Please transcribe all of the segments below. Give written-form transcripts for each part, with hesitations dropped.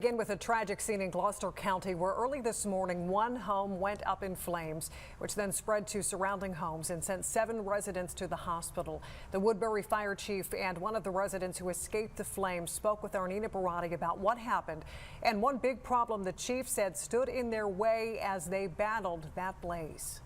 Begin with a tragic scene in Gloucester County where early this morning one home went up in flames, which then spread to surrounding homes and sent 7 residents to the hospital. The Woodbury Fire chief and one of the residents who escaped the flames spoke with our Nina Barati about what happened and one big problem the chief said stood in their way as they battled that blaze.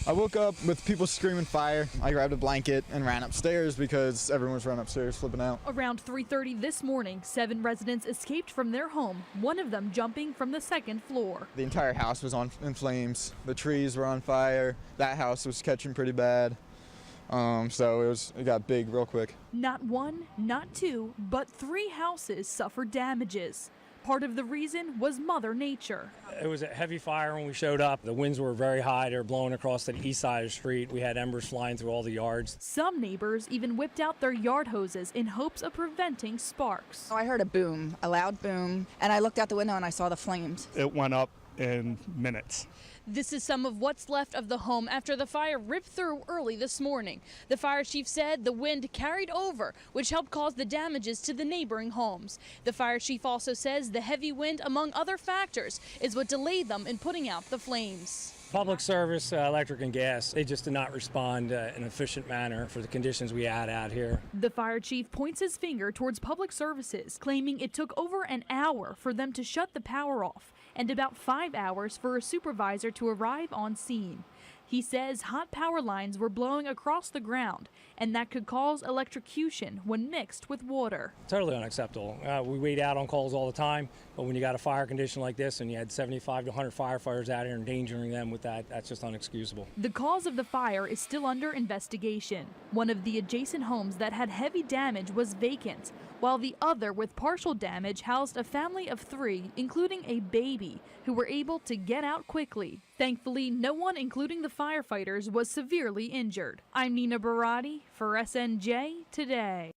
I woke up with people screaming fire. I grabbed a blanket and ran upstairs because everyone was running upstairs flipping out. Around 3:30 this morning, 7 residents escaped from their home, one of them jumping from the 2nd floor. The entire house was in flames. The trees were on fire. That house was catching pretty bad. So it got big real quick. Not 1, not 2, but 3 houses suffered damages. Part of the reason was Mother Nature. It was a heavy fire when we showed up. The winds were very high. They were blowing across the east side of the street. We had embers flying through all the yards. Some neighbors even whipped out their yard hoses in hopes of preventing sparks. I heard a boom, a loud boom, and I looked out the window and I saw the flames. It went up in minutes. This is some of what's left of the home after the fire ripped through early this morning. The fire chief said the wind carried over, which helped cause the damages to the neighboring homes. The fire chief also says the heavy wind, among other factors, is what delayed them in putting out the flames. Public service, electric and gas, they just did not respond in an efficient manner for the conditions we had out here. The fire chief points his finger towards public services, claiming it took over an hour for them to shut the power off and about 5 hours for a supervisor to arrive on scene. He says hot power lines were blowing across the ground, and that could cause electrocution when mixed with water. Totally unacceptable. We wait out on calls all the time, but when you got a fire condition like this and you had 75 to 100 firefighters out here endangering them with that, that's just unexcusable. The cause of the fire is still under investigation. One of the adjacent homes that had heavy damage was vacant, while the other with partial damage housed a family of 3, including a baby, who were able to get out quickly. Thankfully, no one, including the firefighters, was severely injured. I'm Nina Barati for SNJ Today.